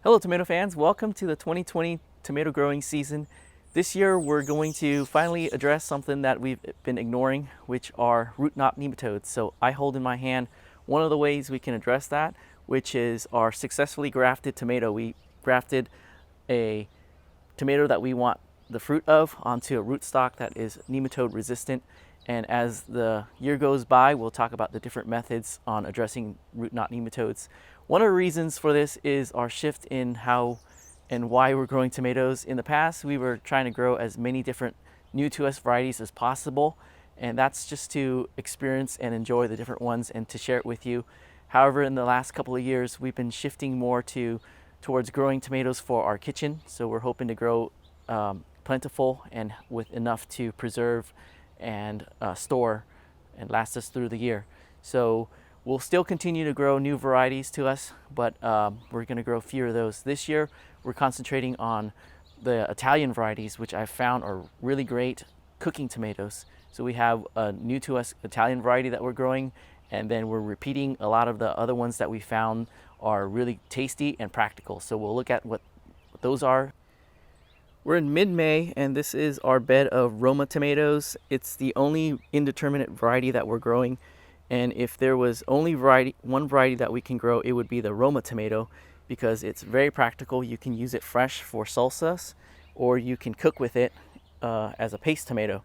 Hello tomato fans, welcome to the 2020 tomato growing season. This year we're going to finally address something that we've been ignoring, which are root knot nematodes. So I hold in my hand one of the ways we can address that, which is our successfully grafted tomato. We grafted a tomato that we want the fruit of onto a rootstock that is nematode resistant. And as the year goes by, we'll talk about the different methods on addressing root knot nematodes. One of the reasons for this is our shift in how and why we're growing tomatoes. In the past, we were trying to grow as many different new to us varieties as possible, and that's just to experience and enjoy the different ones and to share it with you. However, in the last couple of years, we've been shifting more towards growing tomatoes for our kitchen. So we're hoping to grow plentiful and with enough to preserve and store and last us through the year. So we'll still continue to grow new varieties to us, but we're going to grow fewer of those. This year, we're concentrating on the Italian varieties, which I've found are really great cooking tomatoes. So we have a new to us Italian variety that we're growing, and then we're repeating a lot of the other ones that we found are really tasty and practical. So we'll look at what those are. We're in mid-May, and this is our bed of Roma tomatoes. It's the only indeterminate variety that we're growing. And if there was only one variety that we can grow, it would be the Roma tomato, because it's very practical. You can use it fresh for salsas, or you can cook with it as a paste tomato.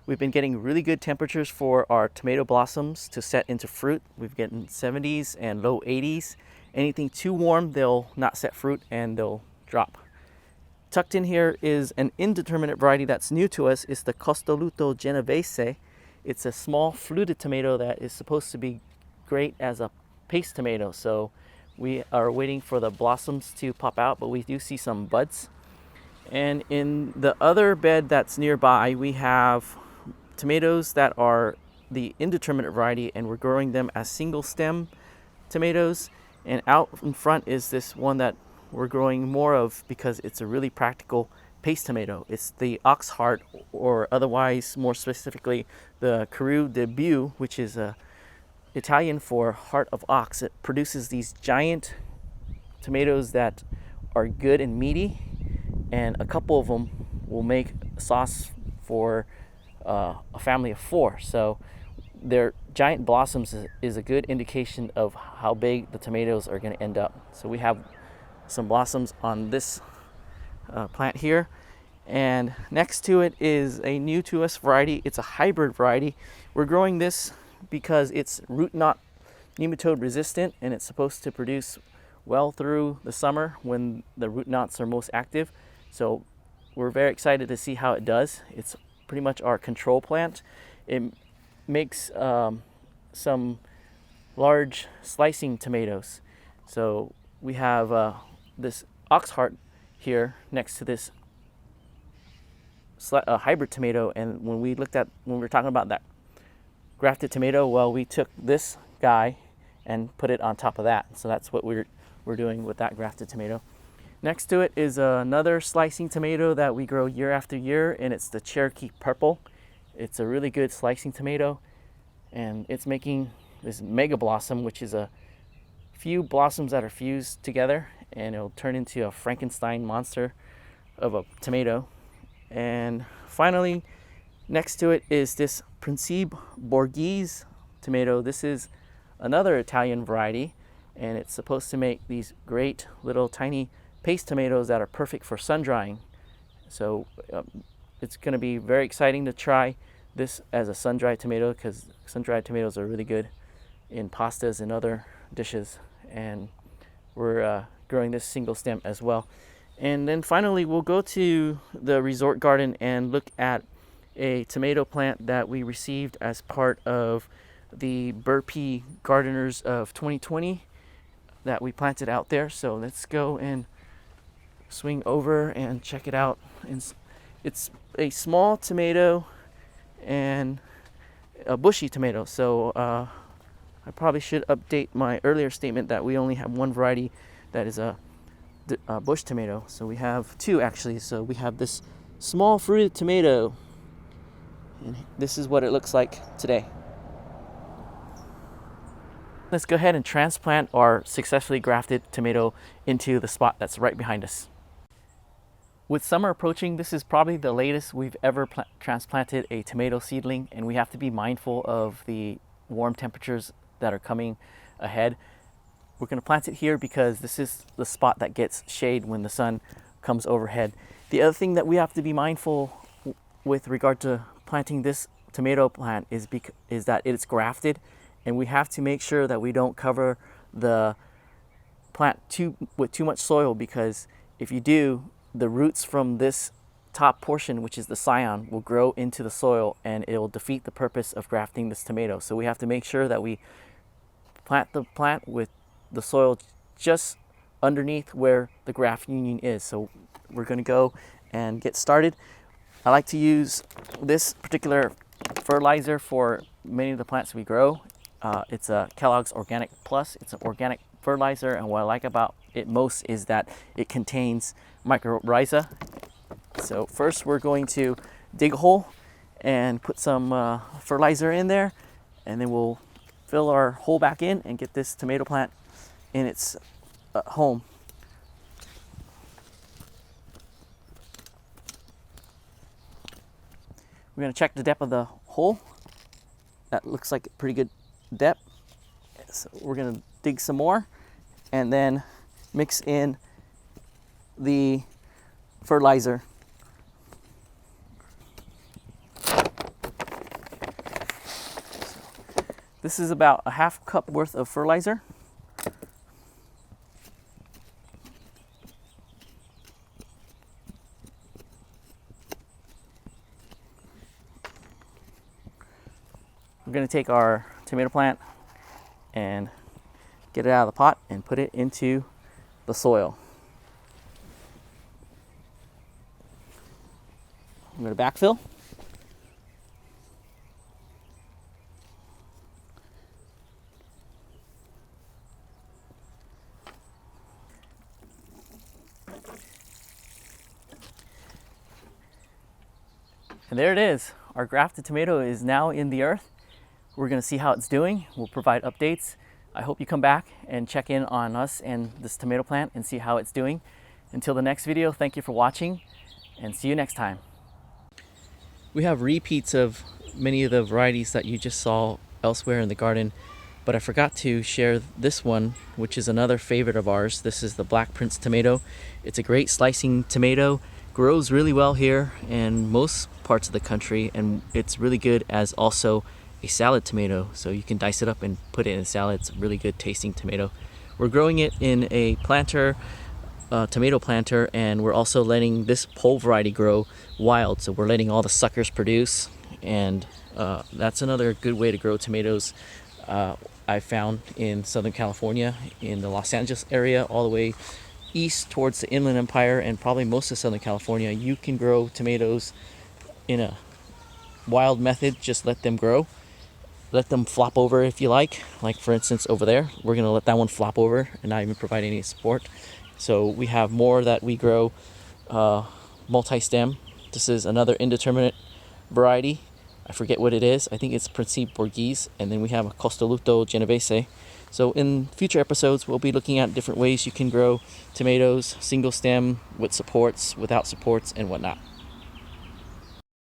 We've been getting really good temperatures for our tomato blossoms to set into fruit. We've gotten 70s and low 80s. Anything too warm, they'll not set fruit and they'll drop. Tucked in here is an indeterminate variety that's new to us. It's the Costoluto Genovese. It's a small fluted tomato that is supposed to be great as a paste tomato. So we are waiting for the blossoms to pop out, but we do see some buds. And in the other bed that's nearby, we have tomatoes that are the indeterminate variety, and we're growing them as single stem tomatoes. And out in front is this one that we're growing more of because it's a really practical paste tomato. It's the ox heart, or otherwise, more specifically, the Cru de Bue, which is Italian for heart of ox. It produces these giant tomatoes that are good and meaty, and a couple of them will make sauce for a family of 4. So their giant blossoms is a good indication of how big the tomatoes are going to end up. So we have some blossoms on this plant here, and next to it is a new to us variety. It's a hybrid variety. We're growing this because it's root knot nematode resistant, and it's supposed to produce well through the summer when the root knots are most active. So we're very excited to see how it does. It's pretty much our control plant. It makes some large slicing tomatoes. So we have this ox heart here next to this hybrid tomato, and when we were talking about that grafted tomato, well, we took this guy and put it on top of that. So that's what we're doing with that grafted tomato. Next to it is another slicing tomato that we grow year after year, and it's the Cherokee Purple. It's a really good slicing tomato, and it's making this mega blossom, which is a few blossoms that are fused together, and it'll turn into a Frankenstein monster of a tomato. And finally, next to it is this Principe Borghese tomato. This is another Italian variety, and it's supposed to make these great little tiny paste tomatoes that are perfect for sun drying. So it's going to be very exciting to try this as a sun-dried tomato, because sun-dried tomatoes are really good in pastas and other dishes, and we're growing this single stem as well. And then finally, we'll go to the resort garden and look at a tomato plant that we received as part of the Burpee Gardeners of 2020 that we planted out there. So let's go and swing over and check it out. It's a small tomato and a bushy tomato. So I probably should update my earlier statement that we only have one variety that is a bush tomato. So we have 2 actually. So we have this small fruited tomato, and this is what it looks like today. Let's go ahead and transplant our successfully grafted tomato into the spot that's right behind us. With summer approaching, this is probably the latest we've ever transplanted a tomato seedling, and we have to be mindful of the warm temperatures that are coming ahead. We're going to plant it here because this is the spot that gets shade when the sun comes overhead. The other thing that we have to be mindful with regard to planting this tomato plant is that it's grafted, and we have to make sure that we don't cover the plant with too much soil, because if you do, the roots from this top portion, which is the scion, will grow into the soil and it will defeat the purpose of grafting this tomato. So we have to make sure that we plant the plant with the soil just underneath where the graft union is. So we're going to go and get started. I like to use this particular fertilizer for many of the plants we grow. It's a Kellogg's Organic Plus. It's an organic fertilizer, and what I like about it most is that it contains mycorrhiza. So first we're going to dig a hole and put some fertilizer in there, and then we'll fill our hole back in and get this tomato plant in its home. We're going to check the depth of the hole. That looks like a pretty good depth. So we're going to dig some more and then mix in the fertilizer. This is about a half cup worth of fertilizer. We're going to take our tomato plant and get it out of the pot and put it into the soil. I'm going to backfill. And there it is. Our grafted tomato is now in the earth. We're going to see how it's doing. We'll provide updates. I hope you come back and check in on us and this tomato plant and see how it's doing. Until the next video, thank you for watching and see you next time. We have repeats of many of the varieties that you just saw elsewhere in the garden, but I forgot to share this one, which is another favorite of ours. This is the Black Prince tomato. It's a great slicing tomato, grows really well here in most parts of the country, and it's really good as also a salad tomato. So you can dice it up and put it in a salad. It's a really good tasting tomato. We're growing it in a planter, tomato planter, and we're also letting this pole variety grow wild. So we're letting all the suckers produce, and that's another good way to grow tomatoes. I found in Southern California, in the Los Angeles area, all the way east towards the Inland Empire, and probably most of Southern California, you can grow tomatoes in a wild method. Just let them grow. Let them flop over if you like for instance over there. We're going to let that one flop over and not even provide any support. So we have more that we grow multi-stem. This is another indeterminate variety. I forget what it is. I think it's Principe Borghese. And then we have a Costoluto Genovese. So in future episodes, we'll be looking at different ways you can grow tomatoes, single stem, with supports, without supports, and whatnot.